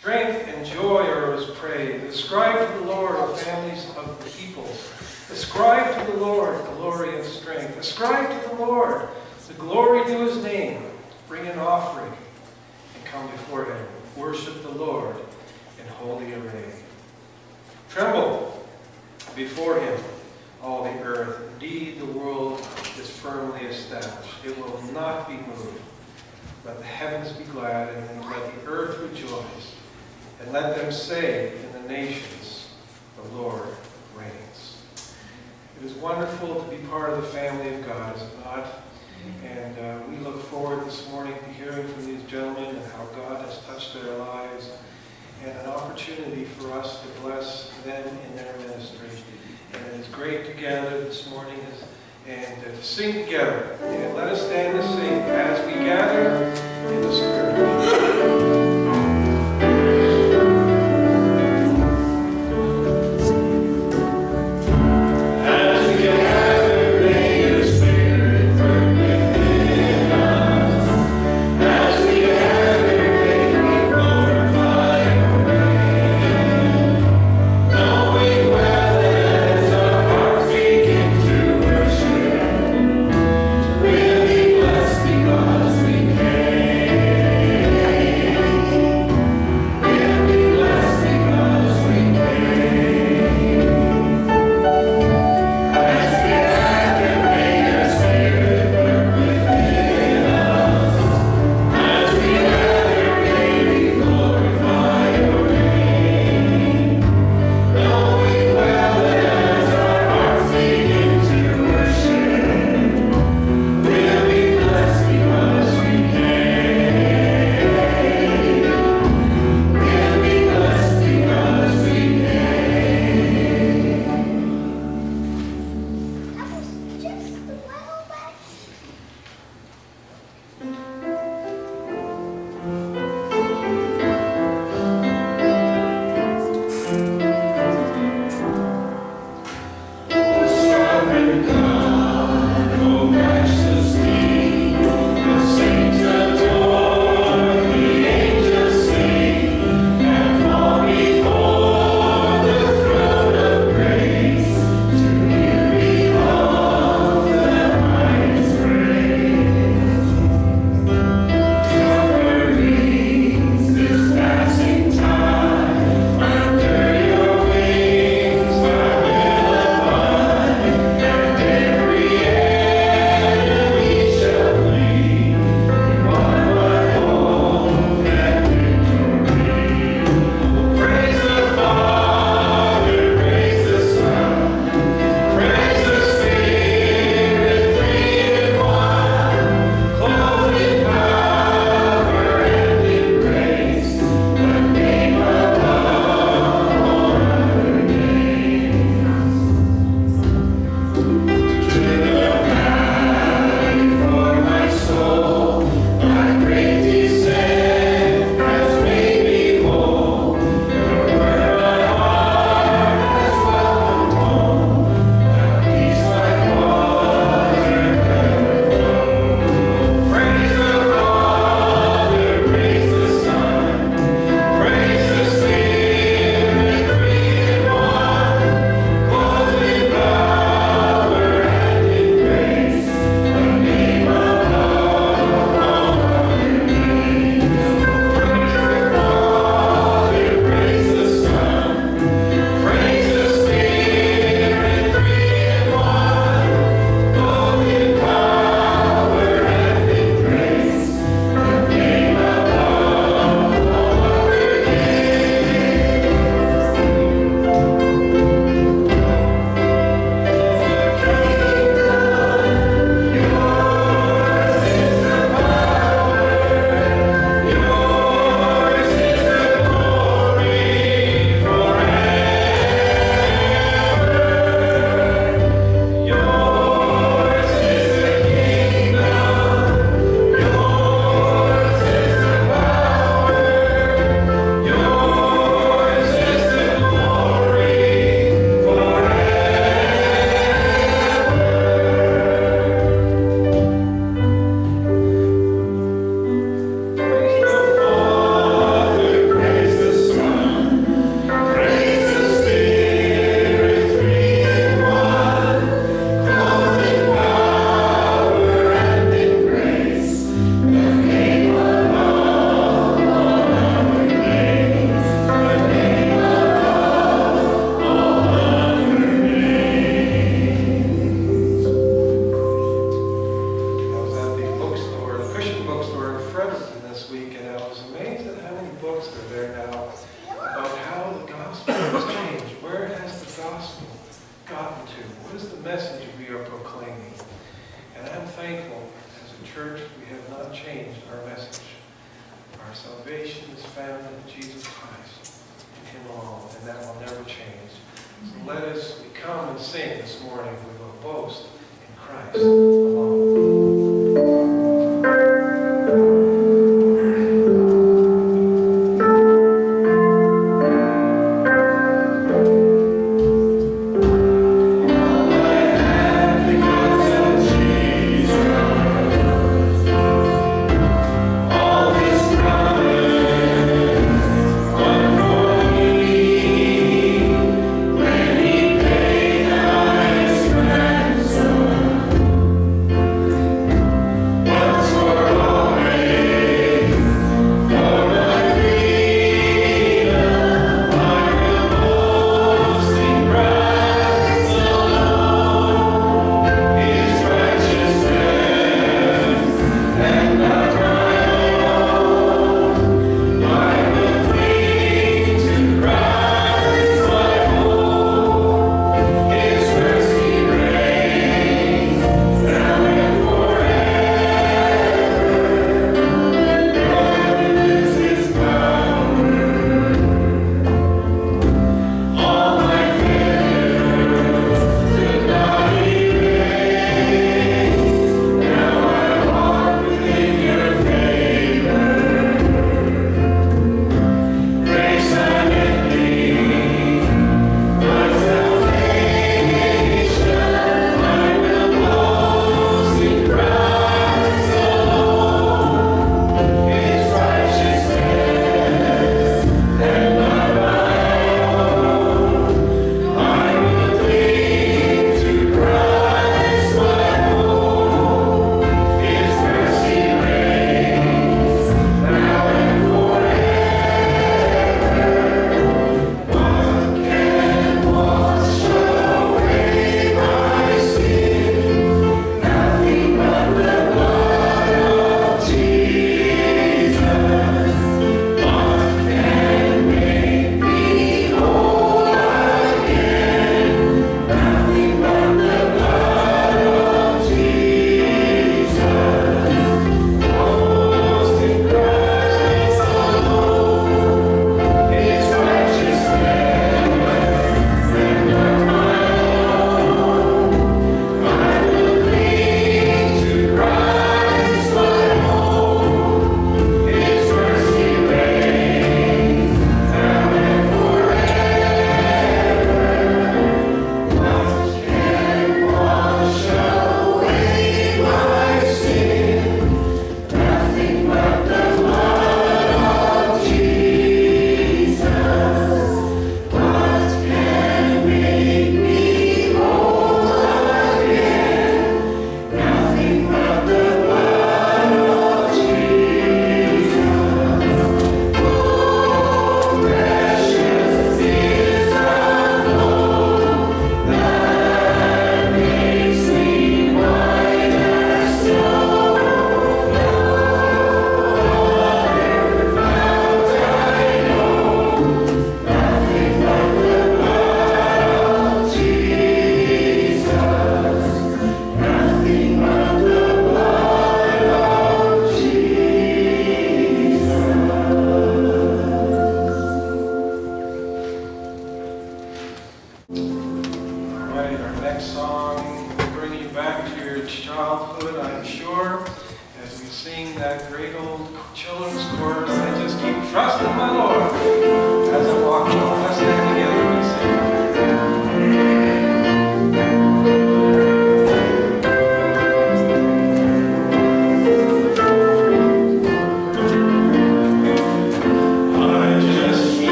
Strength and joy are his praise. Ascribe to the Lord, O families of the peoples. Ascribe to the Lord glory and strength. Ascribe to the Lord the glory to his name. Bring an offering and come before him. Worship the Lord in holy array. Tremble before him, all the earth. Indeed, the world is firmly established. It will not be moved. Let the heavens be glad, and let the earth rejoice. And let them say in the nations, the Lord reigns. It is wonderful to be part of the family of God, is it not? And we look forward this morning to hearing from these gentlemen and how God has touched their lives, and an opportunity for us to bless them in their ministry. And it is great to gather this morning and to sing together. And let us stand and sing as we gather in the Spirit. Because we can. there now about how the gospel has changed. Where has the gospel gotten to? What is the message we are proclaiming? And I'm thankful, as a church, we have not changed our message. Our salvation is found in Jesus Christ, in Him alone, and that will never change. So let us, we come and sing this morning, we will boast in Christ alone.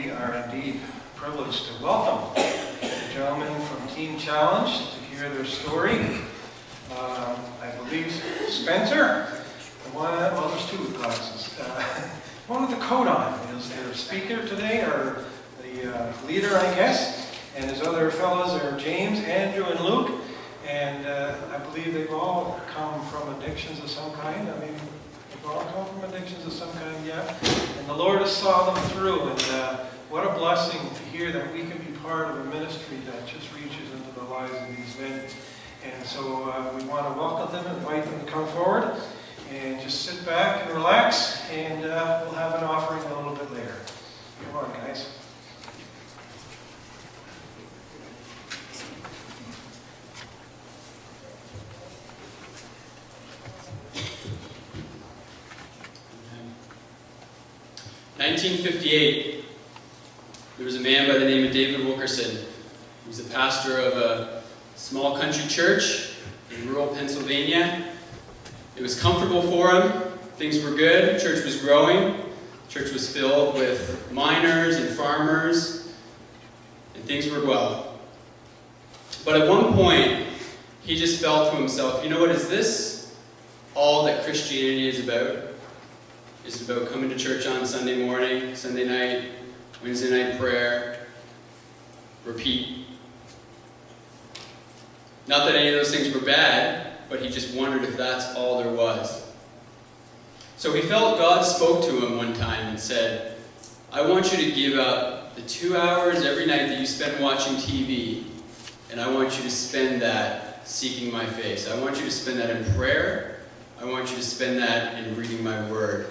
we are indeed privileged to welcome the gentlemen from Team Challenge to hear their story. I believe Spencer, well, there's two with glasses. One with the coat on is their speaker today, or the leader, I guess. And his other fellows are James, Andrew, and Luke. And I believe they've all come from addictions of some kind. I mean, they've all come from addictions of some kind, yeah. And the Lord has saw them through. And what a blessing to hear that we can be part of a ministry that just reaches into the lives of these men. And so we want to welcome them, invite them to come forward, and just sit back and relax, and we'll have an offering a little bit later. Come on, guys. In 1958, there was a man by the name of David Wilkerson. He was the pastor of a small country church in rural Pennsylvania. It was comfortable for him. Things were good. Church was growing. Church was filled with miners and farmers, and things were well. But at one point, he just felt to himself, you know what, is this all that Christianity is about? Is it about coming to church on Sunday morning, Sunday night, Wednesday night prayer, repeat? Not that any of those things were bad, but he just wondered if that's all there was. So he felt God spoke to him one time and said, I want you to give up the 2 hours every night that you spend watching TV, and I want you to spend that seeking my face. I want you to spend that in prayer. I want you to spend that in reading my word.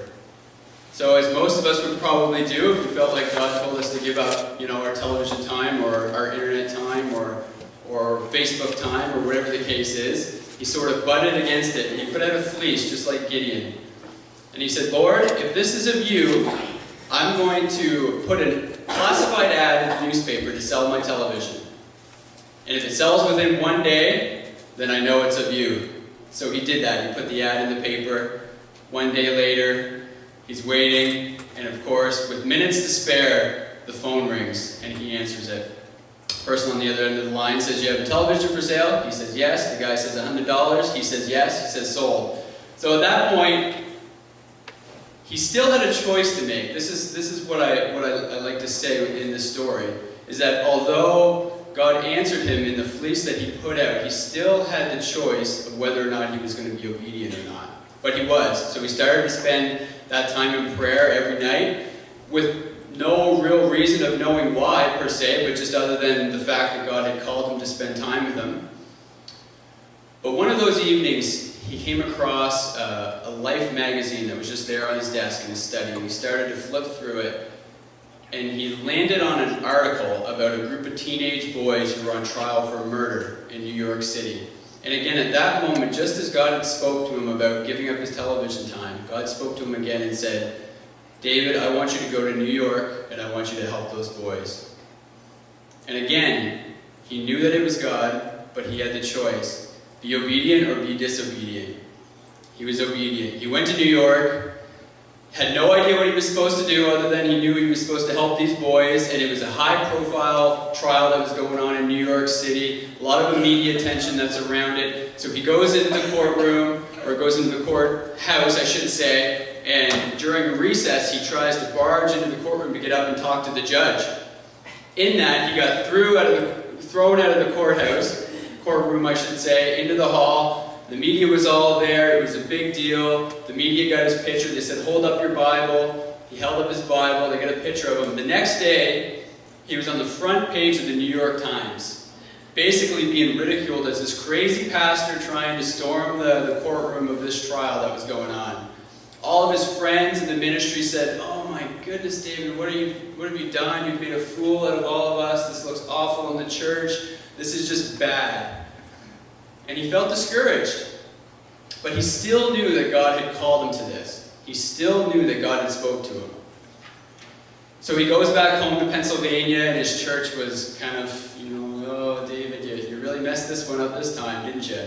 So as most of us would probably do if we felt like God told us to give up, our television time or our internet time or Facebook time or whatever the case is, he sort of butted against it. He put out a fleece just like Gideon. And he said, Lord, if this is of you, I'm going to put a classified ad in the newspaper to sell my television. And if it sells within 1 day, then I know it's of you. So he did that. He put the ad in the paper. 1 day later, he's waiting, and of course, with minutes to spare, the phone rings, and he answers it. The person on the other end of the line says, you have a television for sale? He says, yes. The guy says, $100. He says, yes. He says, sold. So at that point, he still had a choice to make. This is what I like to say in this story, is that although God answered him in the fleece that he put out, he still had the choice of whether or not he was going to be obedient or not. But he was. So he started to spend that time in prayer every night with no real reason of knowing why, per se, but just other than the fact that God had called him to spend time with him. But one of those evenings, he came across a Life magazine that was just there on his desk in his study, and he started to flip through it, and he landed on an article about a group of teenage boys who were on trial for murder in New York City. And again, at that moment, just as God had spoke to him about giving up his television time, God spoke to him again and said, David, I want you to go to New York, and I want you to help those boys. And again, he knew that it was God, but he had the choice. Be obedient or be disobedient. He was obedient. He went to New York, had no idea what he was supposed to do other than he knew he was supposed to help these boys, and it was a high-profile trial that was going on in New York City, a lot of media attention that's around it. So he goes into the courtroom, or goes into the courthouse, I should say, and during recess he tries to barge into the courtroom to get up and talk to the judge. In that, he got thrown out of the courtroom, I should say, into the hall. The media was all there. It was a big deal. The media got his picture. They said, hold up your Bible. He held up his Bible. They got a picture of him. The next day, he was on the front page of the New York Times, basically being ridiculed as this crazy pastor trying to storm the courtroom of this trial that was going on. All of his friends in the ministry said, oh my goodness, David, what have you done? You've made a fool out of all of us. This looks awful in the church. This is just bad. And he felt discouraged. But he still knew that God had called him to this. He still knew that God had spoke to him. So he goes back home to Pennsylvania, and his church was kind of, oh, David, you really messed this one up this time, didn't you?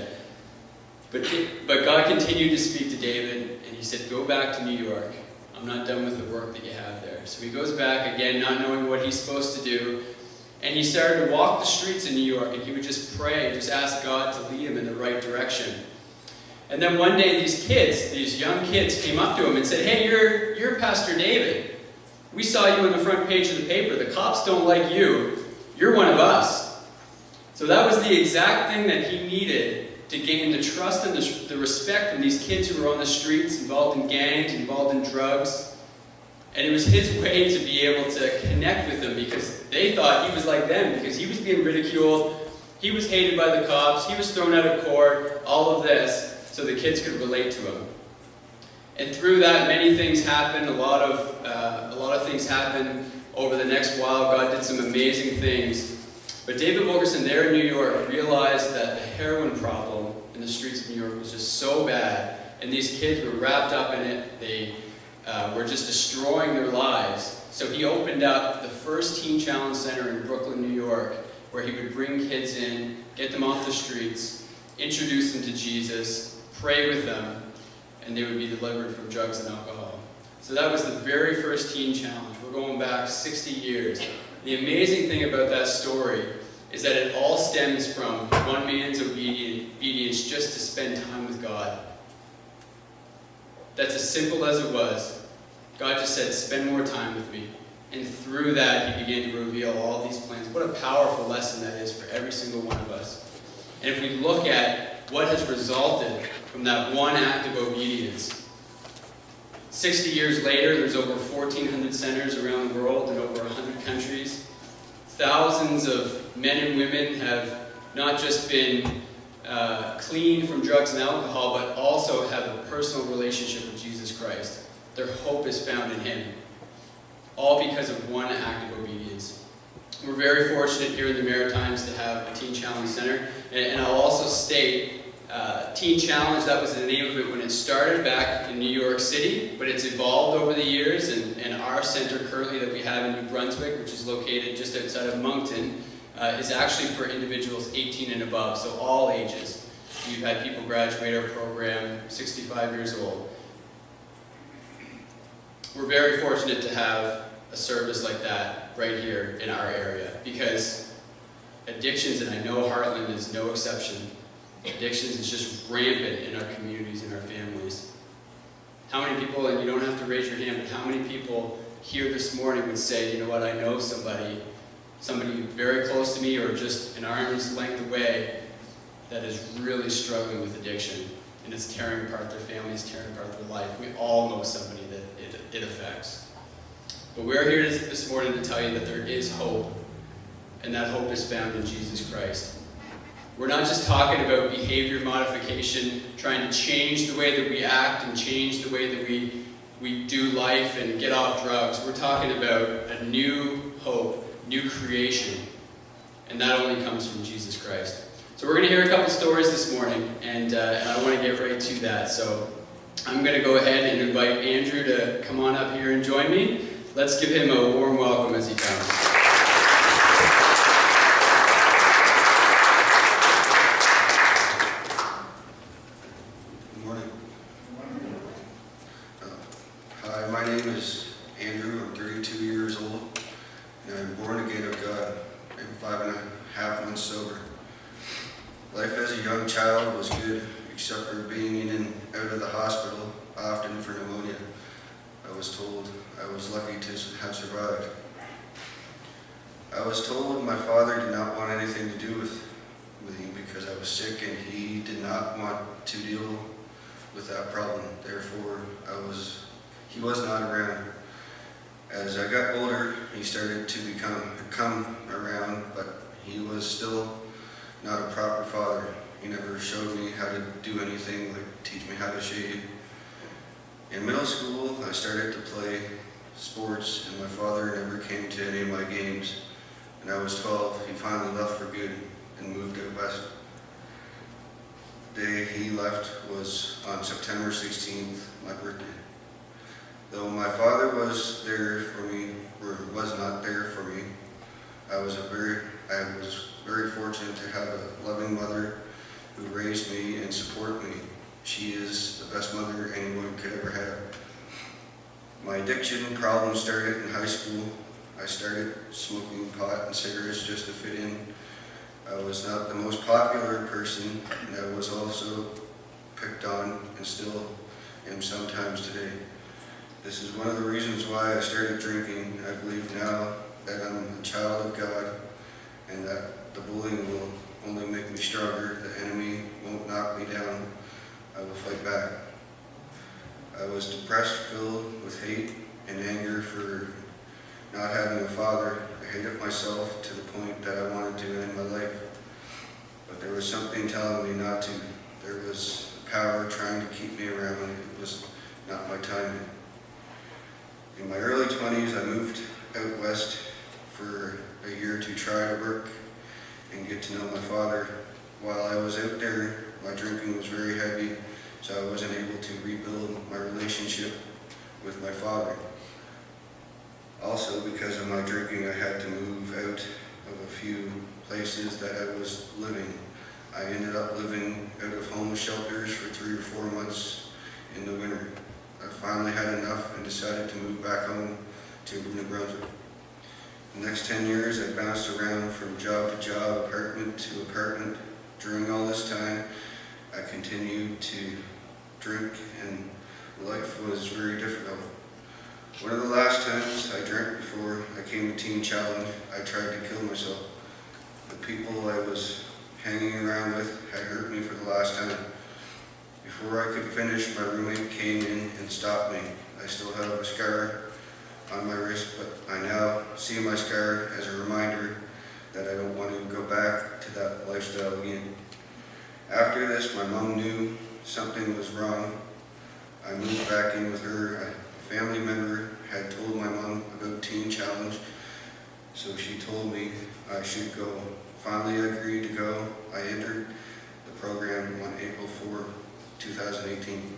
But God continued to speak to David, and he said, go back to New York. I'm I'm not done with the work that you have there. So he goes back again, not knowing what he's supposed to do. And he started to walk the streets in New York, and he would just pray and just ask God to lead him in the right direction. And then one day these young kids came up to him and said, "Hey, you're Pastor David. We saw you on the front page of the paper. The cops don't like you. You're one of us." So that was the exact thing that he needed to gain the trust and the respect from these kids who were on the streets, involved in gangs, involved in drugs. And it was his way to be able to connect with them, because they thought he was like them, because he was being ridiculed, he was hated by the cops, he was thrown out of court, all of this, so the kids could relate to him. And through that, many things happened. A lot of things happened over the next while. God did some amazing things. But David Wilkerson there in New York realized that the heroin problem in the streets of New York was just so bad, and these kids were wrapped up in it. They were just destroying their lives. So he opened up the first Teen Challenge Center in Brooklyn, New York, where he would bring kids in, get them off the streets, introduce them to Jesus, pray with them, and they would be delivered from drugs and alcohol. So that was the very first Teen Challenge. We're going back 60 years. The amazing thing about that story is that it all stems from one man's obedience just to spend time with God. That's as simple as it was. God just said, "Spend more time with me." And through that, he began to reveal all these plans. What a powerful lesson that is for every single one of us. And if we look at what has resulted from that one act of obedience, 60 years later, there's over 1,400 centers around the world in over 100 countries. Thousands of men and women have not just been clean from drugs and alcohol, but also have a personal relationship with Jesus Christ. Their hope is found in him. All because of one act of obedience. We're very fortunate here in the Maritimes to have a Teen Challenge Center. And I'll also state, Teen Challenge, that was the name of it when it started back in New York City, but it's evolved over the years, and our center currently that we have in New Brunswick, which is located just outside of Moncton, is actually for individuals 18 and above, so all ages. We've had people graduate our program 65 years old. We're very fortunate to have a service like that right here in our area, because addictions, and I know Hartland is no exception, addictions is just rampant in our communities and our families. How many people, and you don't have to raise your hand, but how many people here this morning would say, "You know what, I know somebody very close to me or just an arm's length away that is really struggling with addiction, and it's tearing apart their families, tearing apart their life." We all know somebody that it affects. But we're here this morning to tell you that there is hope, and that hope is found in Jesus Christ. We're not just talking about behavior modification, trying to change the way that we act and change the way that we do life and get off drugs. We're talking about a new hope, new creation, and that only comes from Jesus Christ. So we're going to hear a couple stories this morning, and I want to get right to that. So I'm going to go ahead and invite Andrew to come on up here and join me. Let's give him a warm welcome as he comes. Good morning. Hi, my name is Andrew. I'm 32 years old, and I'm born again of God. I'm 5.5 months sober. Life as a young child was good, except for being in and out of the hospital, often for pneumonia. I was told I was lucky to have survived. I was told my father did not want anything to do with me because I was sick, and he did not want to deal with that problem. Therefore, he was not around. As I got older, he started to come around, but he was still not a proper father. He never showed me how to do anything, like teach me how to shave. In middle school, I started to play sports, and my father never came to any of my games. When I was 12, he finally left for good and moved out west. The day he left was on September 16th, my birthday. Though my father was there for me, or was not there for me, I was very fortunate to have a loving mother who raised me and supported me. She is the best mother anyone could ever have. My addiction problem started in high school. I started smoking pot and cigarettes just to fit in. I was not the most popular person, and I was also picked on and still am sometimes today. This is one of the reasons why I started drinking. I believe now that I'm a child of God and that the bullying will only make me stronger. The enemy won't knock me down. I will fight back. I was depressed, filled with hate and anger for not having a father. I hated myself to the point that I wanted to end my life. But there was something telling me not to. There was power trying to keep me around. It was not my time. In my early 20s, I moved out west for a year to try to work and get to know my father. While I was out there, my drinking was very heavy, so I wasn't able to rebuild my relationship with my father. Also, because of my drinking, I had to move out of a few places that I was living. I ended up living out of homeless shelters for 3 or 4 months in the winter. I finally had enough and decided to move back home to New Brunswick. The next 10 years, I bounced around from job to job, apartment to apartment. During all this time, I continued to drink, and life was very difficult. One of the last times I drank before I came to Teen Challenge, I tried to kill myself. The people I was hanging around with had hurt me for the last time. Before I could finish, my roommate came in and stopped me. I still have a scar on my wrist, but I now see my scar as a reminder that I don't want to go back to that lifestyle again. After this, my mom knew something was wrong. I moved back in with her. A family member had told my mom about Teen Challenge, so she told me I should go. Finally, I agreed to go. I entered the program on April 4, 2018.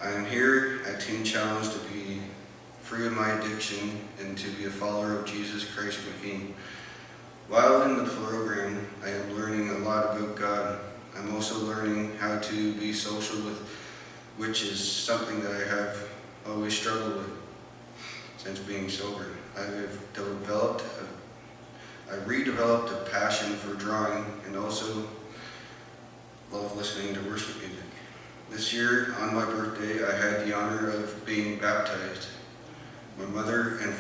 I am here at Teen Challenge to be free of my addiction and to be a follower of Jesus Christ McKean. While in the program, I am learning a lot about God. I'm also learning how to be social with, which is something that I have always struggled with since being sober. I redeveloped a passion for drawing and also love listening to worship music. This year, on my birthday, I had the honor of being baptized. My mother and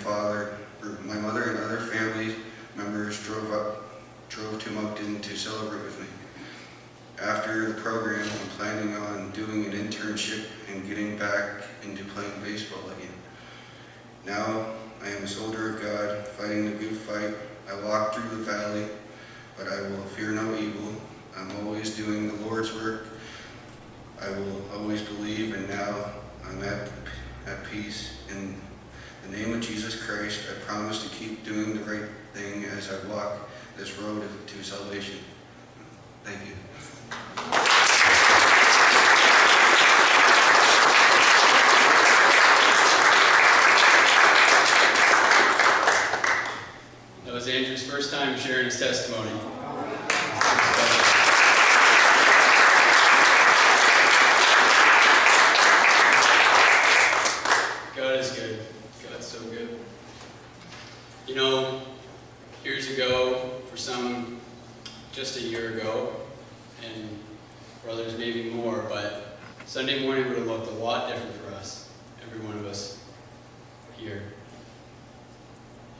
other family members drove to Moncton to celebrate with me. After the program, I'm planning on doing an internship and getting back into playing baseball again. Now, I am a soldier of God, fighting the good fight. I walk through the valley, but I will fear no evil. I'm always doing the Lord's work. I will always believe, and now I'm at peace. In the name of Jesus Christ, I promise to keep doing the right thing as I walk this road to salvation. Thank you. That was Andrew's first time sharing his testimony. God is good. God's so good. You know, years ago, for some, just a year ago, and for others maybe more, but Sunday morning would have looked a lot different for us, every one of us here.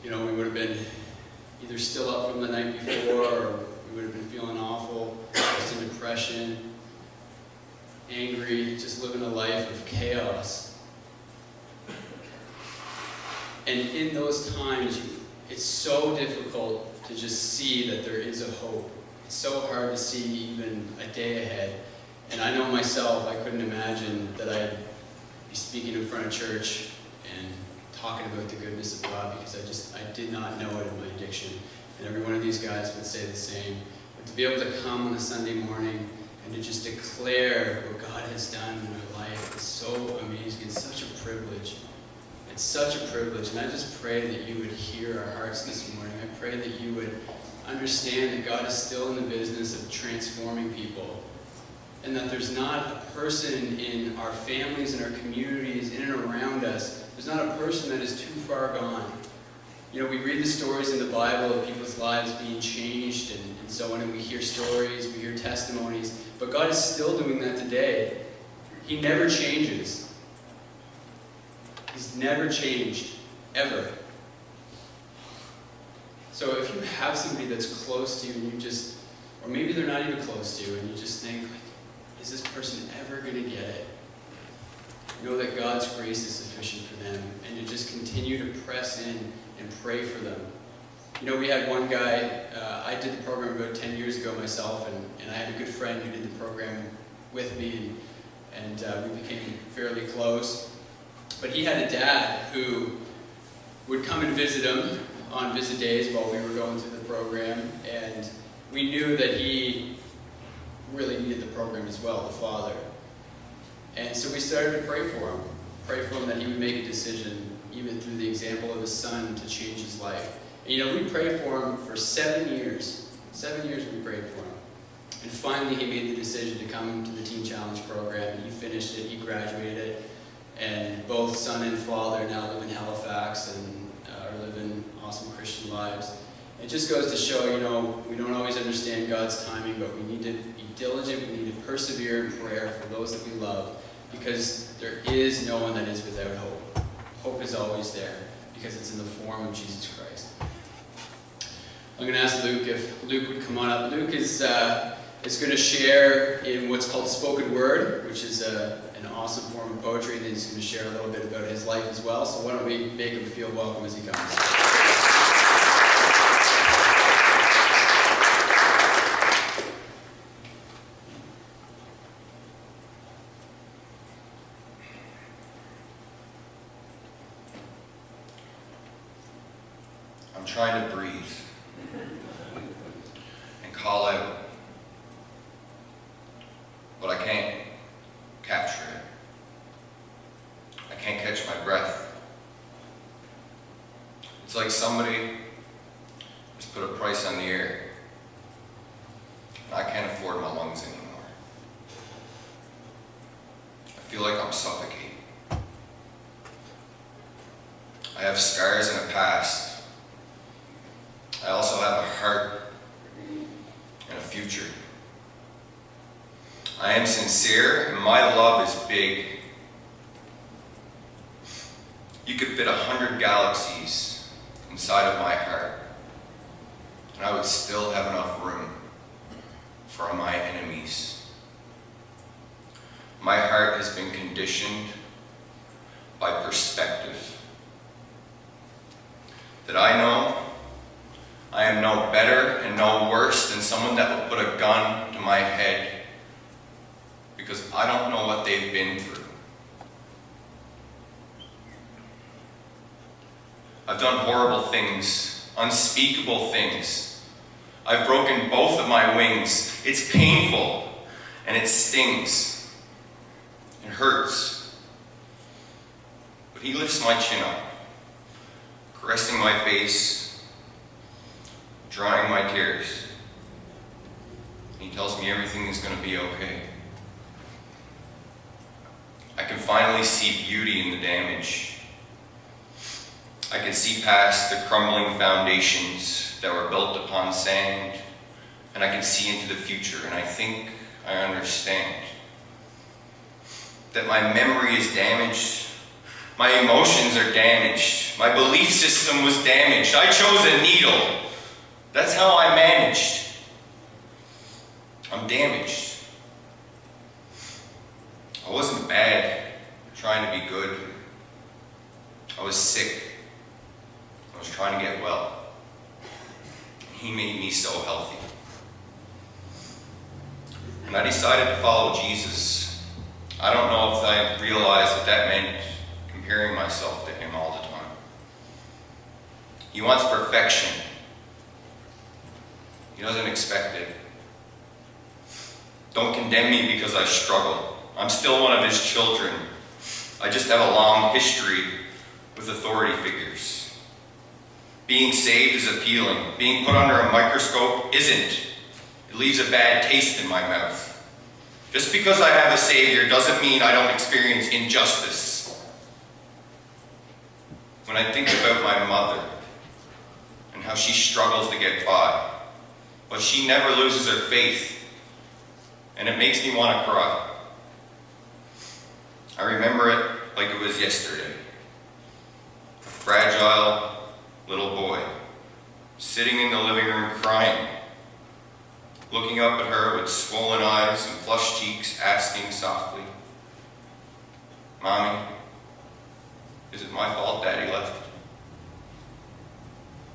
You know, we would have been either still up from the night before, or we would have been feeling awful, just in depression, angry, just living a life of chaos. And in those times, it's so difficult to just see that there is a hope. It's so hard to see even a day ahead. And I know myself, I couldn't imagine that I'd be speaking in front of church and talking about the goodness of God, because I did not know it in my addiction. And every one of these guys would say the same. But to be able to come on a Sunday morning and to just declare what God has done in my life is so amazing. It's such a privilege. It's such a privilege. And I just pray that you would hear our hearts this morning. I pray that you would understand that God is still in the business of transforming people. and that there's not a person in our families and our communities, in and around us, there's not a person that is too far gone. You know, we read the stories in the Bible of people's lives being changed and so on, and we hear stories, we hear testimonies, but God is still doing that today. He never changes. He's never changed, ever. So if you have somebody that's close to you and you just, or maybe they're not even close to you, and you just think, like, is this person ever going to get it? Know that God's grace is sufficient for them, and to just continue to press in and pray for them. You know, we had one guy, I did the program about 10 years ago myself, and I had a good friend who did the program with me, and we became fairly close. But he had a dad who would come and visit him on visit days while we were going through the program, and we knew that he really needed the program as well, the father. And so we started to pray for him that he would make a decision, even through the example of his son, to change his life. And, you know, we prayed for him for 7 years. 7 years we prayed for him. And finally he made the decision to come to the Teen Challenge program. He finished it, he graduated it, and both son and father now live in Halifax and are living awesome Christian lives. It just goes to show, you know, we don't always understand God's timing, but we need to be diligent, we need to persevere in prayer for those that we love, because there is no one that is without hope. Hope is always there, because it's in the form of Jesus Christ. I'm going to ask Luke if Luke would come on up. Luke is going to share in what's called spoken word, which is an awesome form of poetry, and then he's going to share a little bit about his life as well. So why don't we make him feel welcome as he comes. I'm trying to breathe and call out, but I can't capture it. I can't catch my breath. It's like somebody just put a price on the air, and I can't afford my lungs anymore. I feel like I'm suffocating. I have scars and a past. I also have a heart and a future. I am sincere, and my love is big. You could fit 100 galaxies inside of my heart, and I would still have enough room for my enemies. My heart has been conditioned by perspective. That I know I am no better and no worse than someone that will put a gun to my head, because I don't know what they've been through. I've done horrible things, unspeakable things. I've broken both of my wings. It's painful and it stings. It hurts. But he lifts my chin up, caressing my face, drying my tears. He tells me everything is going to be okay. I can finally see beauty in the damage. I can see past the crumbling foundations that were built upon sand, and I can see into the future, and I think I understand that my memory is damaged. My emotions are damaged. My belief system was damaged. I chose a needle. That's how I managed. I'm damaged. I wasn't bad trying to be good. I was sick. I was trying to get well. He made me so healthy. And I decided to follow Jesus. I don't know if I realized that meant comparing myself to him all the time. He wants perfection. He doesn't expect it. Don't condemn me because I struggle. I'm still one of his children. I just have a long history with authority figures. Being saved is appealing. Being put under a microscope isn't. It leaves a bad taste in my mouth. Just because I have a Savior doesn't mean I don't experience injustice. When I think about my mother and how she struggles to get by, but she never loses her faith, and it makes me want to cry. I remember it like it was yesterday. A fragile little boy sitting in the living room crying, looking up at her with swollen eyes and flushed cheeks, asking softly, "Mommy, is it my fault Daddy left?"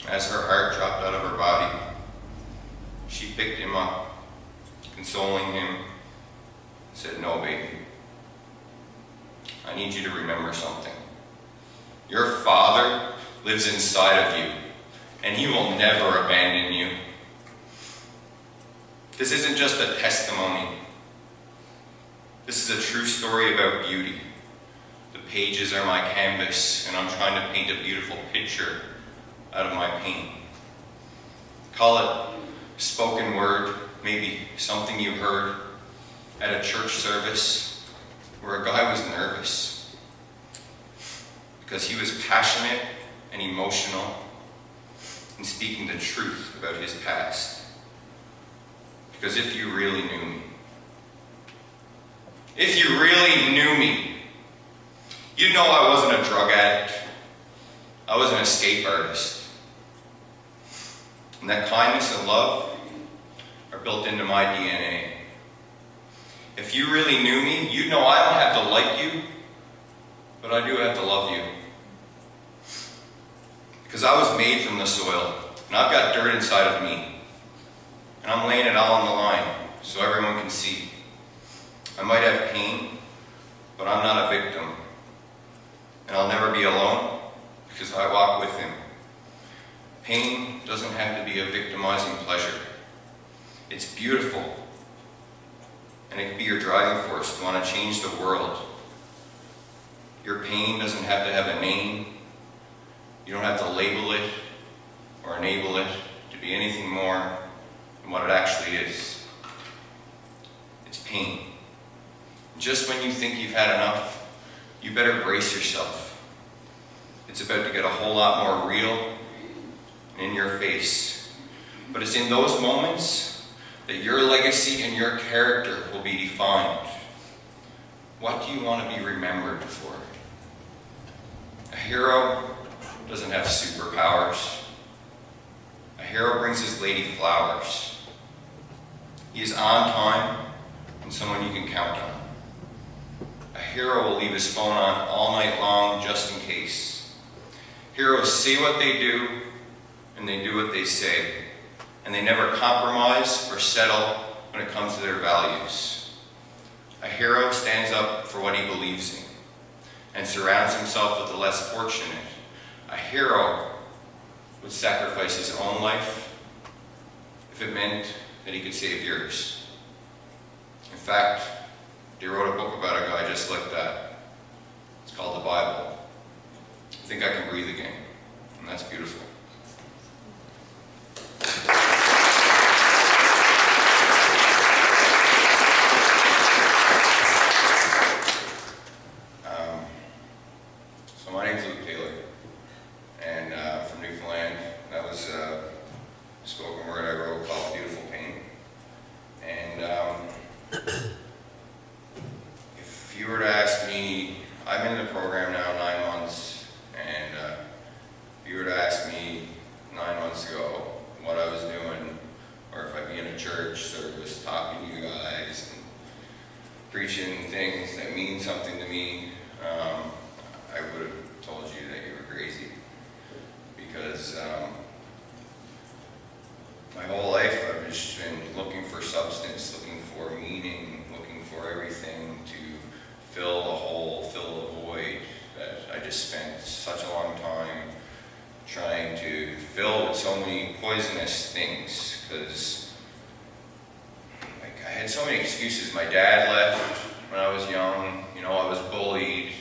As her heart dropped out of her body, she picked him up, consoling him, and said, "No, baby. I need you to remember something. Your Father lives inside of you, and He will never abandon you." This isn't just a testimony. This is a true story about beauty. The pages are my canvas, and I'm trying to paint a beautiful picture out of my pain. Call it spoken word, maybe something you heard at a church service where a guy was nervous because he was passionate and emotional in speaking the truth about his past. Because if you really knew me, you'd know I wasn't a drug addict. I was an escape artist. And that kindness and love are built into my DNA. If you really knew me, you'd know I don't have to like you, but I do have to love you. Because I was made from the soil, and I've got dirt inside of me. And I'm laying it all on the line so everyone can see. I might have pain, but I'm not a victim. And I'll never be alone because I walk with Him. Pain doesn't have to be a victimizing pleasure. It's beautiful. And it can be your driving force to want to change the world. Your pain doesn't have to have a name. You don't have to label it or enable it to be anything more than what it actually is. It's pain. Just when you think you've had enough, you better brace yourself. It's about to get a whole lot more real and in your face. But it's in those moments that your legacy and your character will be defined. What do you want to be remembered for? A hero doesn't have superpowers. A hero brings his lady flowers. He is on time and someone you can count on. A hero will leave his phone on all night long just in case. Heroes say what they do and they do what they say. And they never compromise or settle when it comes to their values. A hero stands up for what he believes in and surrounds himself with the less fortunate. A hero would sacrifice his own life if it meant that he could save yours. In fact, they wrote a book about a guy just like that. It's called the Bible. I think I can breathe again, and that's beautiful. So my name's Luke Taylor, and from Newfoundland. That was a spoken word I wrote called Beautiful Pain. And if you were to ask me, I'm in the program now 9 months, and if you were to ask me 9 months ago what I was doing, or if I'd be in a church service talking to you guys and preaching things that mean something to me, I would have told you that you were crazy. Because my whole life I've just been looking for substance, looking for meaning, looking for everything to fill a hole, fill a void that I just spent such a long time trying to fill with so many poisonous things. Because I had so many excuses. My dad left when I was young. I was bullied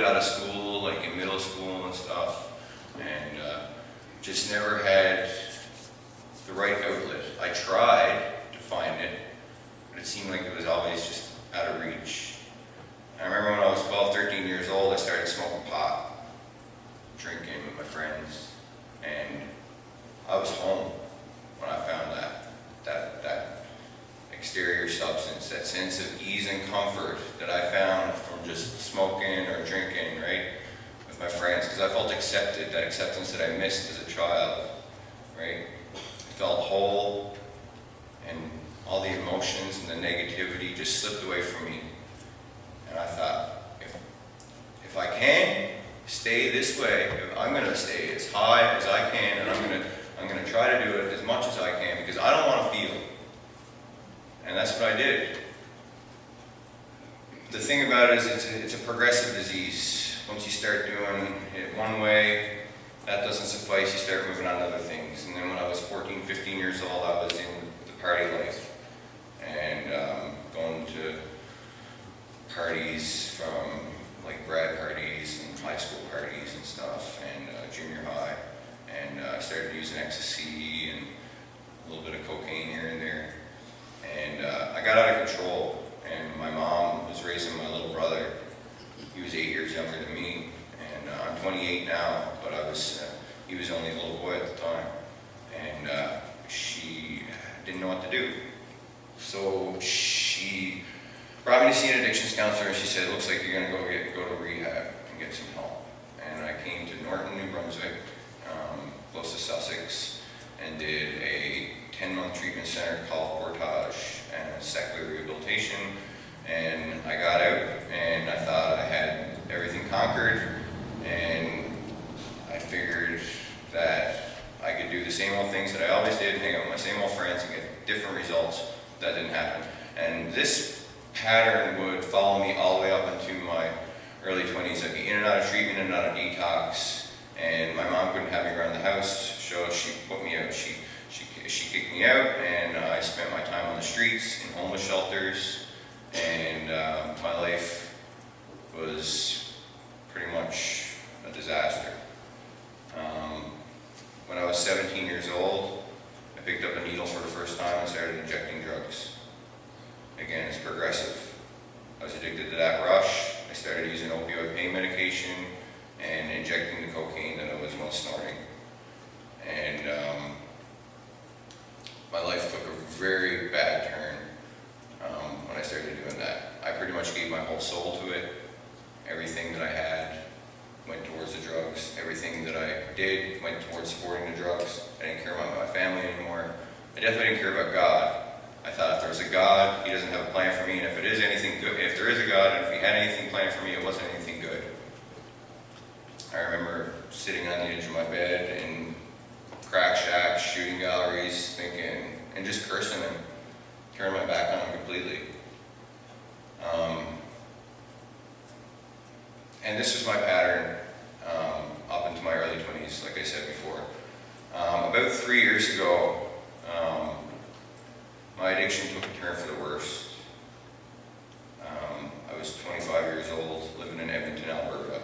out of school, in middle school and stuff, and just never had the right outlet. I tried to find it, but it seemed like it was always just out of reach. I remember when I was 12, 13 years old, I started smoking pot, drinking with my friends, and I was home when I found that exterior substance, that sense of ease and comfort that I found from just smoking or drinking, right, with my friends, because I felt accepted, that acceptance that I missed as a child, right? I felt whole, and all the emotions and the negativity just slipped away from me. And I thought, if I can stay this way, if I'm going to stay as high as I can, and I'm going to try to do it as much as I can, because I don't want to feel. And that's what I did. The thing about it is it's a progressive disease. Once you start doing it one way, that doesn't suffice, you start moving on to other things. And then when I was 14, 15 years old, I was in the party life. And going to parties from like grad parties and high school parties and stuff, and junior high. And I started using ecstasy and a little bit of cocaine here and there. And I got out of control, and my mom was raising my little brother. He was 8 years younger than me, and I'm 28 now, but he was only a little boy at the time. And she didn't know what to do. So she brought me to see an addictions counselor, and she said, "Looks like you're going to go to rehab and get some help." And I came to Norton, New Brunswick, close to Sussex, and did a 10-month treatment center called Portage and secular rehabilitation. And I got out, and I thought I had everything conquered, and I figured that I could do the same old things that I always did, hang out with my same old friends and get different results. That didn't happen. And this pattern would follow me all the way up into my early 20s. I'd be in and out of treatment and out of detox, and my mom couldn't have me around the house, so she put me out. She kicked me out, and I spent my time on the streets, in homeless shelters, and my life was pretty much a disaster. When I was 17 years old, I picked up a needle for the first time and started injecting drugs. Again, it's progressive. I was addicted to that rush. I started using opioid pain medication and injecting the cocaine that I was once snorting. And my life took a very bad turn when I started doing that. I pretty much gave my whole soul to it. Everything that I had went towards the drugs. Everything that I did went towards supporting the drugs. I didn't care about my family anymore. I definitely didn't care about God. I thought if there was a God, He doesn't have a plan for me, and if it is anything good, if there is a God, and if He had anything planned for me, it wasn't anything good. I remember sitting on the edge of my bed in crack shacks, shooting galleries, thinking, and just cursing Him, turning my back on Him completely. And this was my pattern up into my early 20s, like I said before. About 3 years ago, my addiction took a turn for the worst. I was 25 years old, living in Edmonton, Alberta,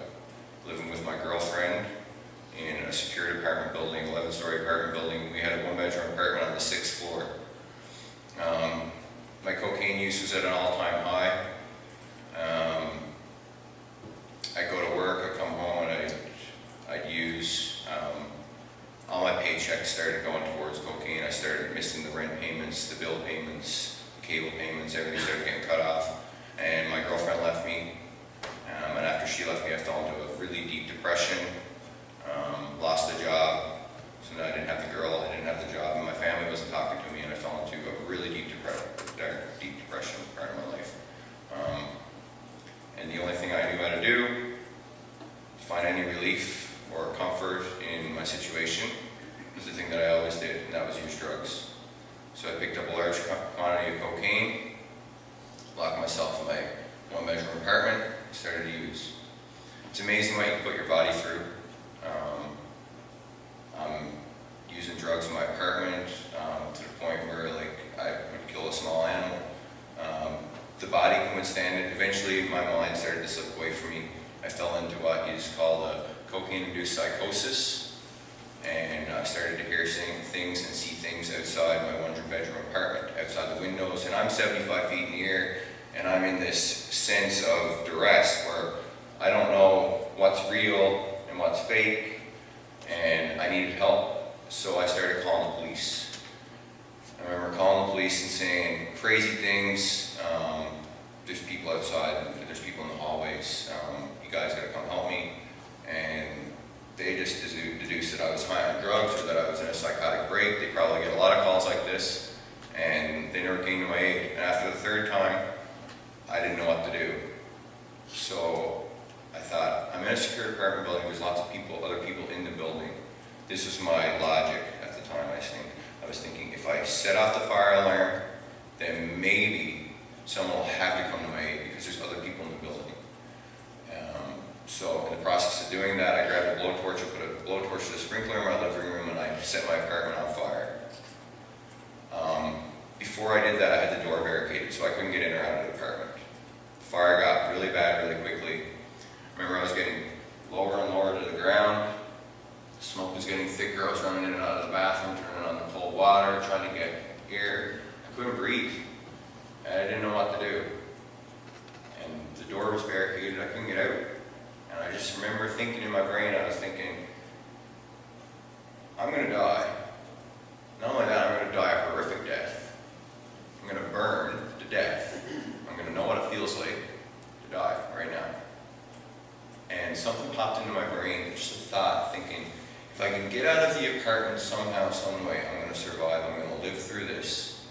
living with my girlfriend in a secured apartment building, 11-story apartment building. We had a one-bedroom apartment on the 6th floor. My cocaine use was at an all-time high. I go to work, I come home, and I'd use, all my paychecks started going towards cocaine. I started missing the rent payments, the bill payments, the cable payments, everything started getting cut off. And my girlfriend left me, and after she left me, I fell into a really deep depression, lost the job, so now I didn't have the girl, I didn't have the job, and my family wasn't talking to me, and I fell into a really deep depression part of my life. And the only thing I knew how to do to find any relief or comfort in my situation was the thing that I always did, and that was use drugs. So I picked up a large quantity of cocaine, locked myself in my one-bedroom apartment, and started to use. It's amazing what you can put your body through. I'm using drugs in my apartment to the point where I would kill a small animal. The body can withstand it. Eventually, my mind started to slip away from me. I fell into what is called a cocaine-induced psychosis, and I started to hear things and see things outside my one-bedroom apartment, outside the windows, and I'm 75 feet in the air, and I'm in this sense of duress where I don't know what's real and what's fake, and I needed help. So I started calling the police. I remember calling the police and saying crazy things. There's people outside, there's people in the hallways, you guys gotta come help me. And they just deduced that I was high on drugs or that I was in a psychotic break. They probably get a lot of calls like this, and they never came to my aid. And after the third time, I didn't know what to do. So I thought, I'm in a secure apartment building, there's lots of people, other people in the building. This was my logic at the time, I was thinking, if I set off the fire alarm, then maybe someone will have to come to my aid because there's other people in the building. So in the process of doing that, I grabbed a blowtorch, I put a blowtorch to the sprinkler in my living room, and I set my apartment on fire. Before I did that, I had the door barricaded, so I couldn't get in or out of the apartment. The fire got really bad really quickly. I remember I was getting lower and lower to the ground. The smoke was getting thicker. I was running in and out of the bathroom, turning on the cold water, trying to get air. I couldn't breathe, and I didn't know what to do. And the door was barricaded, I couldn't get out. And I just remember thinking in my brain, I was thinking, I'm going to die. Not only that, I'm going to die a horrific death. I'm going to burn to death. I'm going to know what it feels like to die right now. And something popped into my brain, just a thought, thinking, if I can get out of the apartment somehow, some way, I'm going to survive, I'm going to live through this.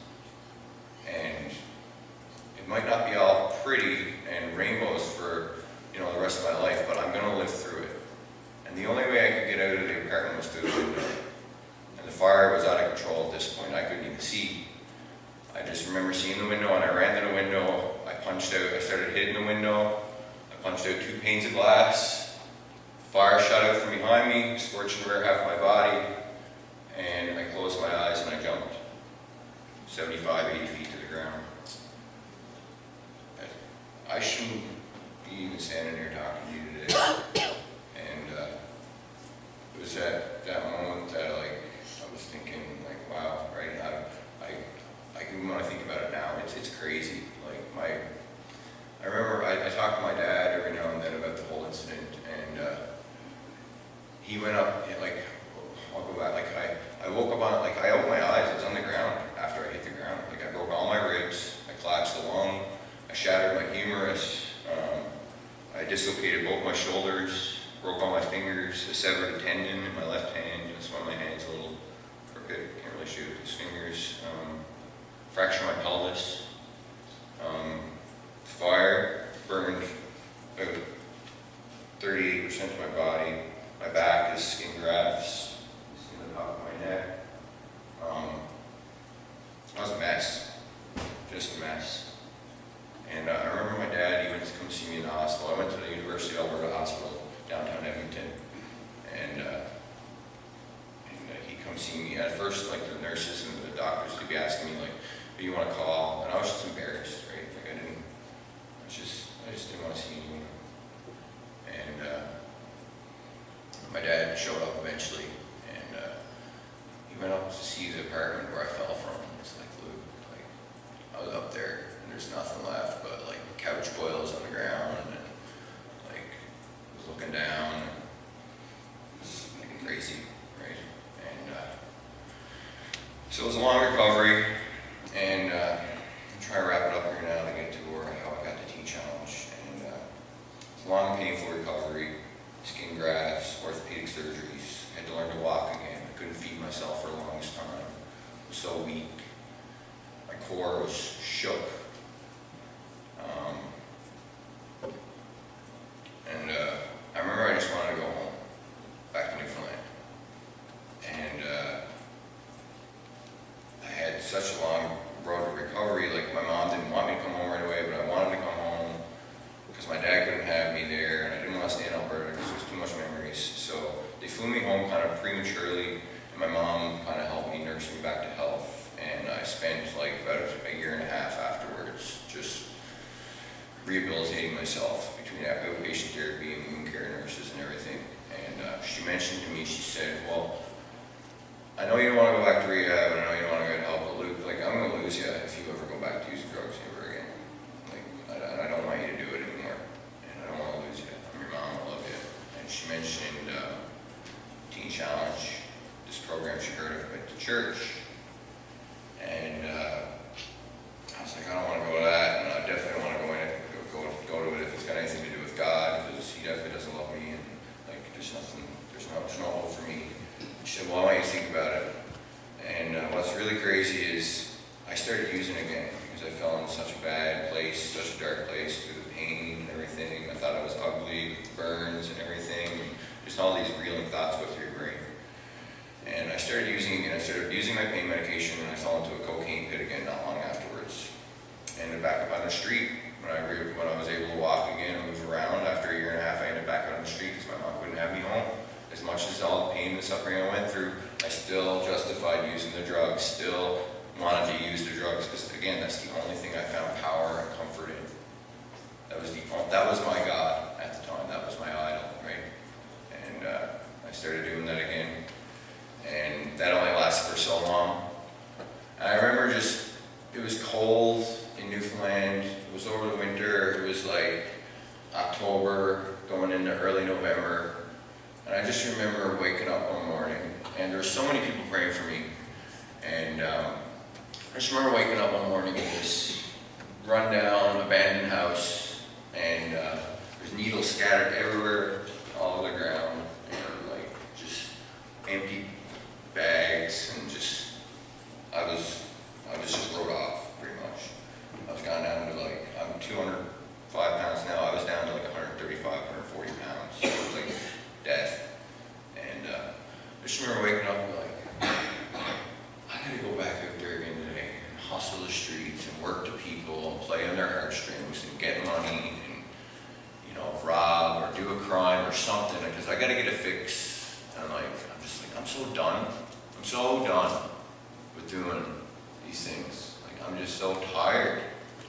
And it might not be all pretty and rainbows for the rest of my life, but I'm going to live through it. And the only way I could get out of the apartment was through the window. And the fire was out of control at this point. I couldn't even see. I just remember seeing the window, and I ran to the window. I punched out, I started hitting the window. I punched out 2 panes of glass. Fire shot out from behind me, scorching the rear half of my body. And I closed my eyes and I jumped 75, 80 feet to the ground. I shouldn't be even standing here talking to you today. And it was at that moment that I was thinking, wow, right now, when I think about it now, it's crazy. I remember I talked to my dad every now and then about the whole incident, and he went up, I'll go back, I woke up on, I opened my eyes, I was on the ground after I hit the ground. I broke all my ribs, I collapsed the lung, I shattered my humerus, I dislocated both my shoulders, broke all my fingers, I severed a tendon in my left hand. That's why my hand's a little crooked, can't really shoot with those fingers. Fractured my pelvis. Fire burned about 38% of my body. My back is skin grafts. You see the top of my neck. I was a mess, just a mess. And I remember my dad, he went to come see me in the hospital. I went to the University of Alberta Hospital, downtown Edmonton, and he'd come see me. At first, the nurses and the doctors would be asking me, who you want to call? And I was just embarrassed, right? I just didn't want to see anyone. And my dad showed up eventually, and he went up to see the apartment where I fell from. It's Luke, I was up there, and there's nothing left but couch coils on the ground, and was looking down, and it was crazy, right? And so it was a long recovery, and I'm trying to wrap it up here now to get to how I got the Teen Challenge. And it's a long, painful recovery, skin grafts, orthopedic surgeries. I had to learn to walk again. I couldn't feed myself for the longest time. I was so weak. My core was shook. I remember I just wanted to go home, back to Newfoundland. And I had such a long road to recovery. My mom didn't want me to come home right away, but I wanted to come home because my dad couldn't have me there, and I didn't want to stay in Alberta because there's too much memories. So they flew me home kind of prematurely, and my mom kind of helped me nurse me back to health. And I spent about a year and a half afterwards just rehabilitating myself between outpatient therapy and wound care nurses and everything. And she mentioned to me, she said, well, program she heard of at the church. And I was like, I don't want to go to that, and I definitely don't want to go to it if it's got anything to do with God, because he definitely doesn't love me, and like there's no hope for me. She said, well, why don't you think about it? And what's really crazy is I started using again because I fell in such a bad place, such a dark place through the pain and everything. I thought I was ugly, burns and everything, just all these reeling thoughts go through your brain. And I started using again. I started using my pain medication, and I fell into a cocaine pit again not long afterwards. I ended back up on the street. When I was able to walk again and move around after a year and a half, I ended back out on the street because my mom wouldn't have me home. As much as all the pain and suffering I went through, I still justified using the drugs, still wanted to use the drugs, because again, that's the only thing I found power and comfort in. That was my God at the time. That was my idol, right? And I started doing that again. And that only lasted for so long. And I remember it was cold in Newfoundland. It was over the winter. It was like October, going into early November. And I just remember waking up one morning, and there were so many people praying for me. And I just remember waking up one morning in this rundown, abandoned house, and there's needles scattered everywhere, all over the ground, and like just empty bags, and just I was just wrote off pretty much. I was gone down to like, I'm 205 pounds now. I was down to like 135, 140 pounds. So it was like death. And I just remember waking up and like, I gotta go back out there again today and hustle the streets and work to people and play on their heartstrings and get money and, you know, rob or do a crime or something, because I gotta get a fix. And like, I'm just like, I'm so done. I'm so done with doing these things. Like, I'm just so tired.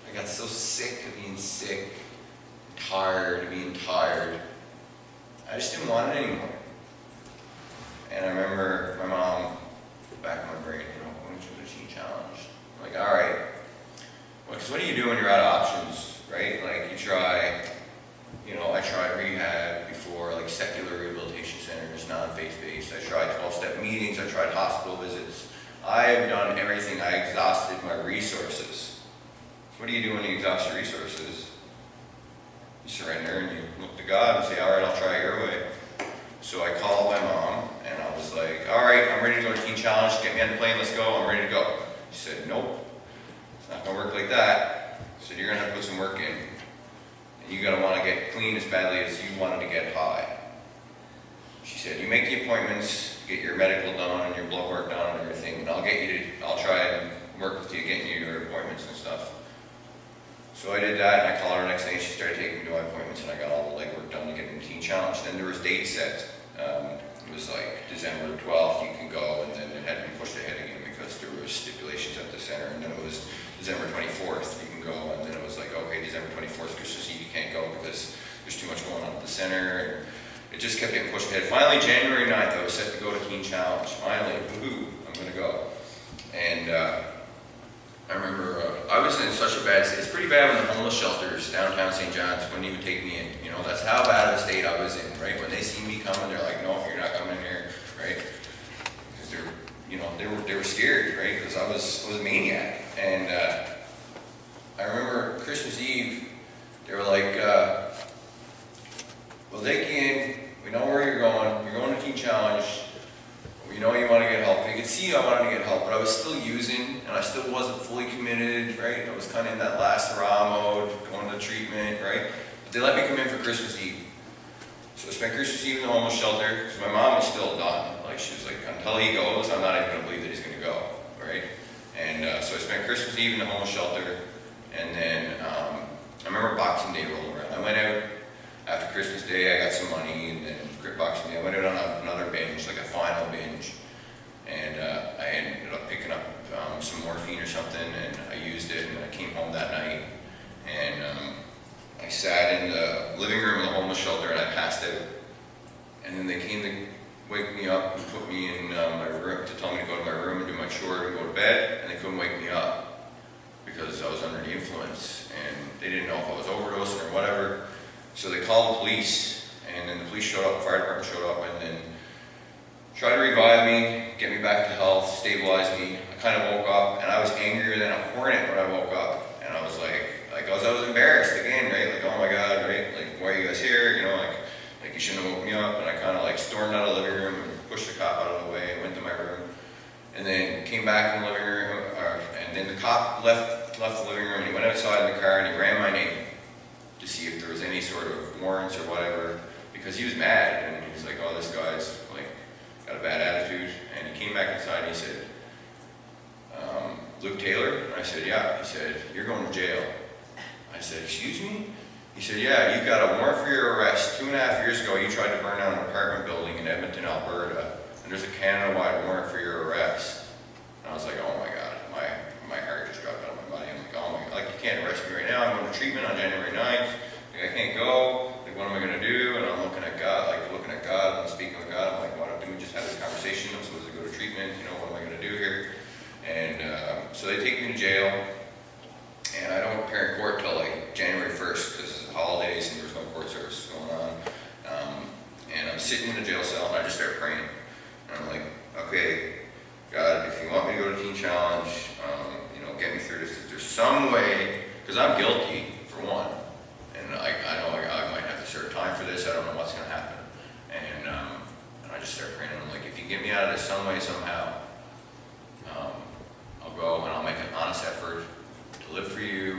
I got so sick of being sick, tired of being tired. I just didn't want it anymore. And I remember my mom, back in my brain, you know, why don't you go to Teen Challenge? I'm like, all right. Well, because what do you do when you're out of options, right? Like, I tried rehab before, like secular rehabilitation centers, non-faith-based. I tried 12-step meetings. I tried hospital visits. I have done everything. I exhausted my resources. So what do you do when you exhaust your resources? You surrender and you look to God and say, all right, I'll try it your way. So I called my mom and I was like, all right, I'm ready to go to Teen Challenge. Get me on the plane, let's go. I'm ready to go. She said, nope, it's not going to work like that. She said, you're going to have to put some work in. And you're going to want to get clean as badly as you wanted to get high. She said, you make the appointments, get your medical done and your blood work done and everything, and I'll try and work with you, getting you your appointments and stuff. So I did that, and I called her the next day, and she started taking me to my appointments, and I got all the legwork done to get into Teen Challenge. Then there was dates set. It was like December 12th, you can go, and then it had to be pushed ahead again because there was stipulations at the center, and then it was December 24th, you can go, and then it was like, okay, December 24th, Christmas Eve, you can't go because there's too much going on at the center, and it just kept getting pushed ahead. Finally, January 9th, I was set to go to Teen Challenge. Finally, woohoo, I'm going to go. And I remember I was in such a bad state. It's pretty bad when the homeless shelters downtown St. John's wouldn't even take me in. You know, that's how bad of a state I was in, right? When they see me coming, they're like, no, you're not coming in here, right? Because they were scared, right? Because I was a maniac. And I remember Christmas Eve, they were like, we'll take you in. We know where you're going. You're going to Teen Challenge. We know you want to get help. They could see I wanted to get help, but I was still using, and I still wasn't fully committed, right? I was kind of in that last hurrah mode, going to treatment, right? But they let me come in for Christmas Eve. So I spent Christmas Eve in the homeless shelter, because my mom was still done. Like, she was like, until he goes, I'm not even going to believe that he's going to go, right? And so I spent Christmas Eve in the homeless shelter, and then I remember Boxing Day rolled around. I went out after Christmas Day, I got some money, and then Boxing Day, I went out on another binge, like a final binge, and I ended up picking up some morphine or something, and I used it, and then I came home that night, and I sat in the living room of the homeless shelter, and I passed out, and then they came to wake me up and put me in my room, to tell me to go to my room and do my chore and go to bed, and they couldn't wake me up, because I was under the influence, and they didn't know if I was overdosing or whatever. So they called the police, and then the police showed up, the fire department showed up, and then tried to revive me, get me back to health, stabilize me. I kind of woke up, and I was angrier than a hornet when I woke up. And I was like I was embarrassed again, right? Like, oh my God, right? Like, why are you guys here? You know, like you shouldn't have woke me up. And I kind of like stormed out of the living room and pushed the cop out of the way and went to my room. And then came back in the living room, and then the cop left the living room, and he went outside in the car and he ran my name to see if there was any sort of warrants or whatever, because he was mad, and he was like, oh, this guy's like got a bad attitude. And he came back inside and he said, Luke Taylor? And I said, yeah. He said, you're going to jail. I said, excuse me? He said, yeah, you got a warrant for your arrest. 2.5 years ago, you tried to burn down an apartment building in Edmonton, Alberta, and there's a Canada-wide warrant for your arrest. And I was like, oh my God, my heart just dropped out of my body. I'm like, oh my God, like, you can't arrest me right now. I'm going to treatment on January 9th. Like, I can't go. Like, what am I going to do? And I'm looking at God, I'm speaking with God. I'm like, why don't we just have this conversation? I'm supposed to go to treatment. You know, what am I going to do here? And so they take me to jail. And I don't appear in court till like January 1st because it's the holidays and there's no court service going on. And I'm sitting in the jail cell and I just start praying. And I'm like, okay, God, if you want me to go to Teen Challenge, you know, get me through this. If there's some way, because I'm guilty for one, and I know I might have to serve time for this. I don't know what's going to happen. And I just start praying. And I'm like, if you get me out of this some way, somehow, I'll go and I'll make an honest effort to live for you,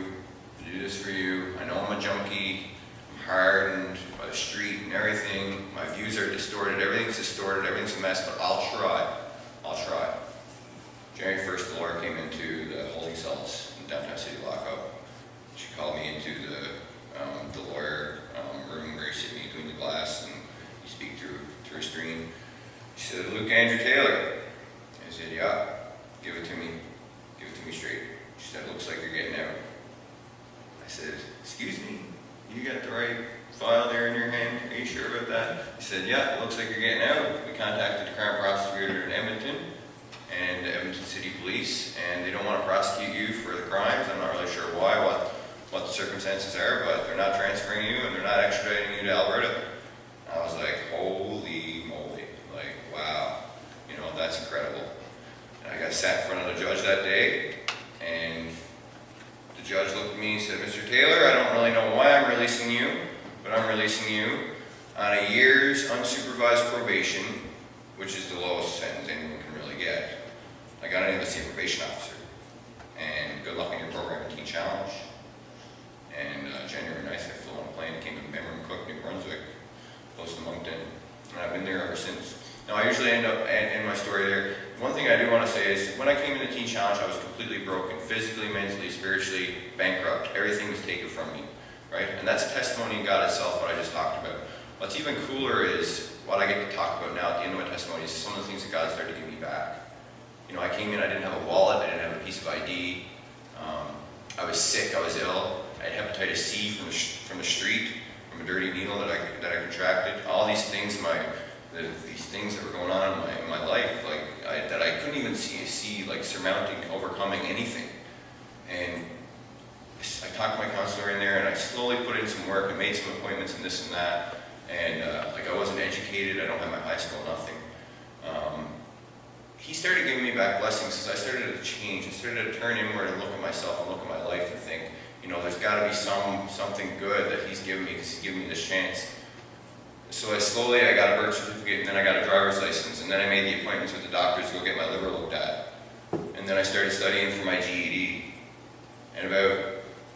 to do this for you. I know I'm a junkie. I'm hardened by the street and everything. My views are distorted. Everything's distorted. Everything's a mess. But I'll try. I'll try. January 1st, the Lord came into the holding cells in downtown city lockup. She called me into the lawyer room where you sit between the glass and you speak through a screen. She said, Luke Andrew Taylor. I said, yeah, give it to me. Give it to me straight. She said, looks like you're getting out. I said, excuse me, you got the right file there in your hand? Are you sure about that? He said, yeah, it looks like you're getting out. We contacted the current prosecutor in Edmonton and the Edmonton City Police, and they don't want to prosecute you for the crimes. I'm not really sure why, what the circumstances are, but they're not transferring you and they're not extraditing you to Alberta. I was like, holy moly, like, wow, you know, that's incredible. And I got sat in front of the judge that day, and the judge looked at me and said, Mr. Taylor, I don't really know why I'm releasing you, but I'm releasing you on a year's unsupervised probation, which is the lowest sentence anyone can really get. I got an embassy probation officer, and good luck in your program at Teen Challenge. And January 9th, I flew on a plane, came to Cook, New Brunswick, close to Moncton, and I've been there ever since. Now, I usually end up in my story there. One thing I do want to say is, when I came into Teen Challenge, I was completely broken, physically, mentally, spiritually, bankrupt. Everything was taken from me, right? And that's a testimony in God itself, what I just talked about. What's even cooler is what I get to talk about now at the end of my testimony is some of the things that God started to give me back. You know, I came in, I didn't have a wallet, I didn't have a piece of ID. I was sick, I was ill. I had hepatitis C from the street, from a dirty needle that I contracted. All these things, these things that were going on in my life, like that I couldn't even see like surmounting, overcoming anything. And I talked to my counselor in there, and I slowly put in some work and made some appointments and this and that. And like, I wasn't educated. I don't have my high school, nothing. He started giving me back blessings as I started to change. I started to turn inward and look at myself and look at my life and think, you know, there's got to be something good that he's given me, because he's given me this chance. So I got a birth certificate, and then I got a driver's license, and then I made the appointments with the doctors to go get my liver looked at. And then I started studying for my GED. And about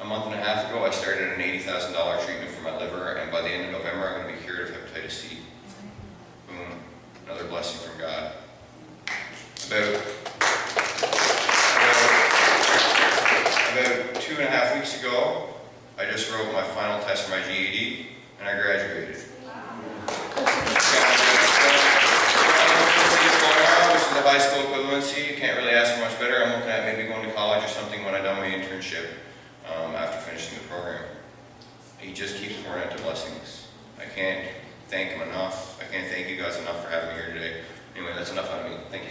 a month and a half ago, I started an $80,000 treatment for my liver, and by the end of November, I'm going to be cured of hepatitis C. Boom. Another blessing from God. About 2.5 weeks ago, I just wrote my final test for my GED, and I graduated. Which is a high school equivalency. You can't really ask for much better. I'm looking at maybe going to college or something when I've done my internship after finishing the program. He just keeps pouring out the blessings. I can't thank him enough. I can't thank you guys enough for having me here today. Anyway, that's enough out of me. Thank you.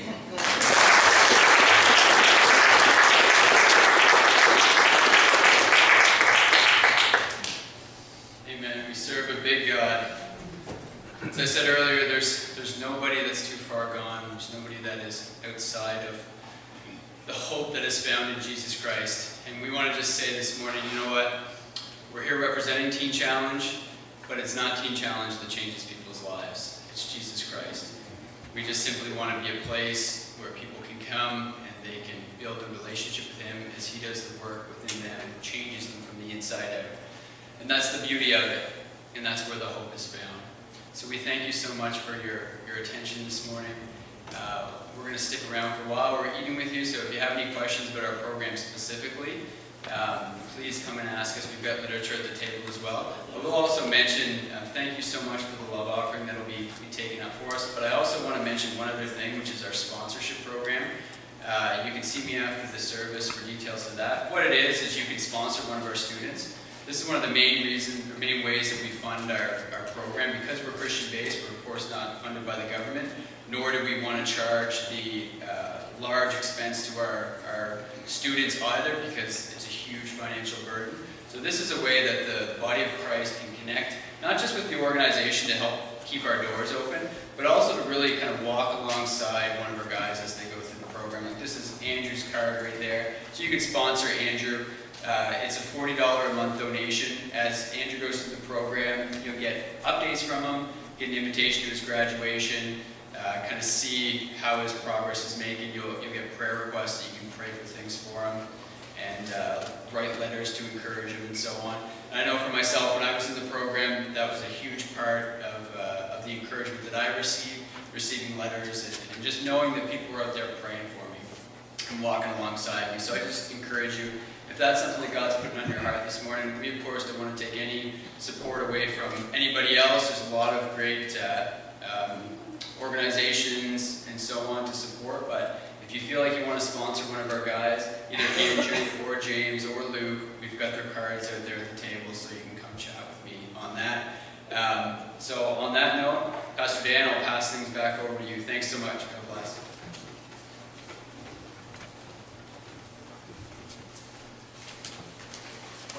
Amen. We serve a big God. As I said earlier, there's nobody that's too far gone. side of the hope that is found in Jesus Christ. And we want to just say this morning, you know what? We're here representing Teen Challenge, but it's not Teen Challenge that changes people's lives. It's Jesus Christ. We just simply want to be a place where people can come and they can build a relationship with Him as He does the work within them and changes them from the inside out. And that's the beauty of it. And that's where the hope is found. So we thank you so much for your attention this morning. We're going to stick around for a while. We're eating with you, so if you have any questions about our program specifically, please come and ask us. We've got literature at the table as well. I will also mention, thank you so much for the love offering that will be taken up for us. But I also want to mention one other thing, which is our sponsorship program. You can see me after the service for details of that. What it is you can sponsor one of our students. This is one of the main ways that we fund our program. Because we're Christian-based, we're of course not funded by the government, nor do we want to charge the large expense to our students either, because it's a huge financial burden. So this is a way that the body of Christ can connect, not just with the organization to help keep our doors open, but also to really kind of walk alongside one of our guys as they go through the program. Like this is Andrew's card right there. So you can sponsor Andrew. It's a $40 a month donation. As Andrew goes through the program, you'll get updates from him, get an invitation to his graduation, kind of see how his progress is making. You'll get prayer requests that you can pray for things for him, and write letters to encourage him and so on. And I know for myself, when I was in the program, that was a huge part of the encouragement that I received, receiving letters and just knowing that people were out there praying for me and walking alongside me. So I just encourage you, if that's something that God's putting on your heart this morning, we of course don't want to take any support away from anybody else. There's a lot of great organizations and so on to support, but if you feel like you want to sponsor one of our guys, either Andrew or James or Luke, we've got their cards out there at the table, so you can come chat with me on that. So on that note, Pastor Dan, I'll pass things back over to you. Thanks so much. God bless.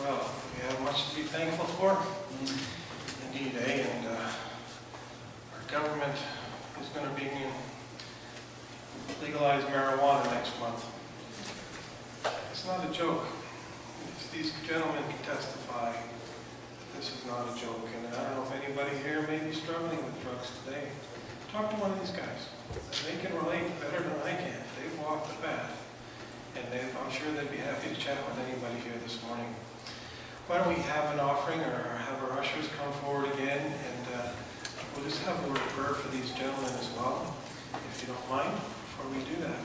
Well, we have much to be thankful for. Indeed, and our government is going to be legalize marijuana next month. It's not a joke. These gentlemen can testify that this is not a joke. And I don't know if anybody here may be struggling with drugs today. Talk to one of these guys. They can relate better than I can. They've walked the path. And I'm sure they'd be happy to chat with anybody here this morning. Why don't we have an offering, or have our ushers come forward again, and we'll just have a word of prayer for these gentlemen as well, if you don't mind, before we do that.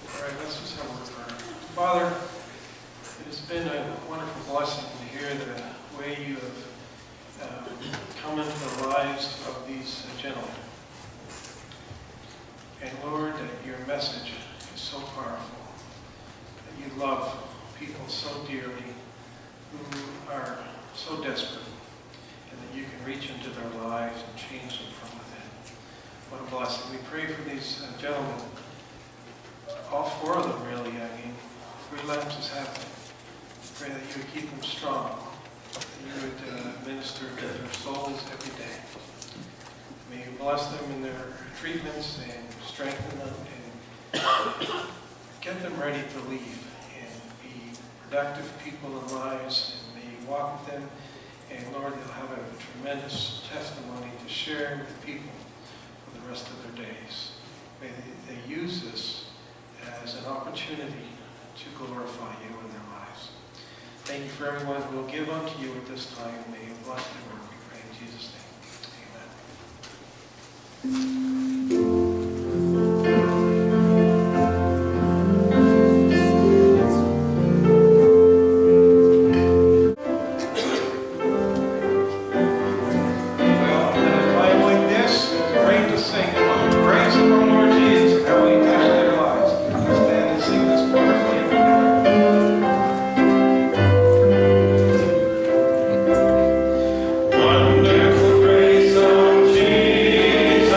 All right, let's just have a word of prayer. Father, it has been a wonderful blessing to hear the way you have come into the lives of these gentlemen. And Lord, that your message is so powerful, that you love people so dearly who are so desperate, and that you can reach into their lives and change them from within. What a blessing. We pray for these gentlemen, all four of them really. I mean, relapse is happening. Pray that you would keep them strong, that you would minister to their souls every day. May you bless them in their treatments and strengthen them and get them ready to leave and be productive people in lives, and may you walk with them. And Lord, they'll have a tremendous testimony to share with people for the rest of their days. May they use this as an opportunity to glorify you in their lives. Thank you for everyone who will give unto you at this time. May you bless their work, we pray in Jesus' name. Amen. Wonderful grace of Jesus.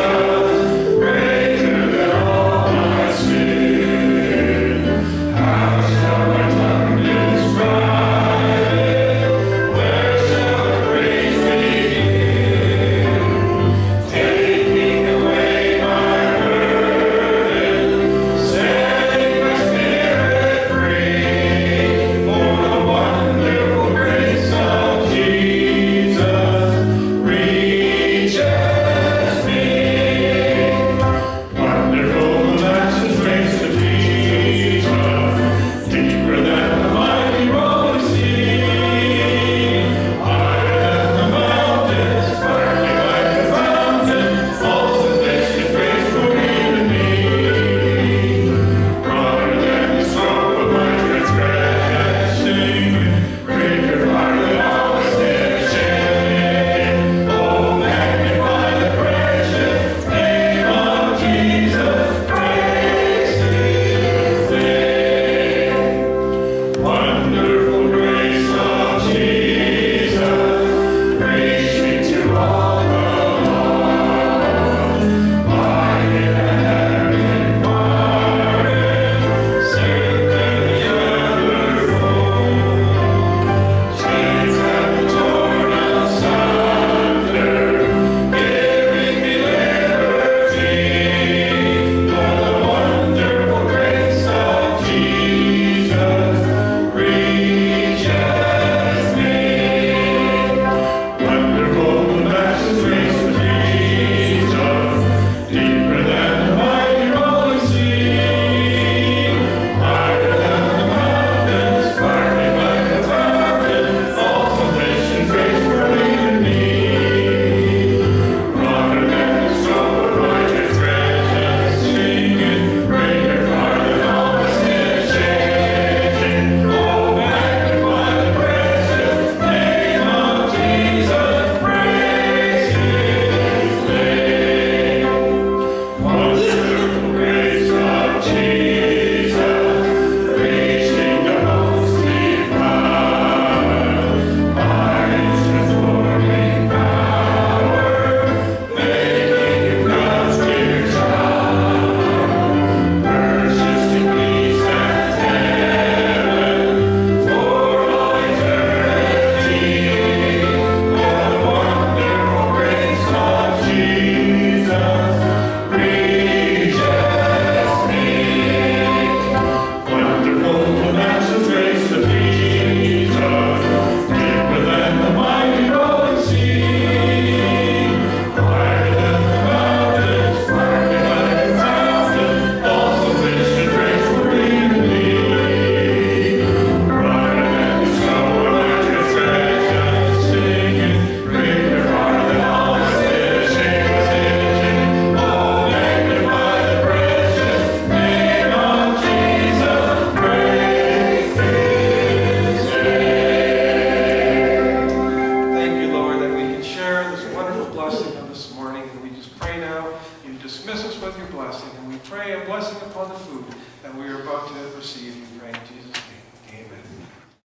dismiss us with your blessing, and we pray a blessing upon the food that we are about to receive. We pray in Jesus' name. Amen.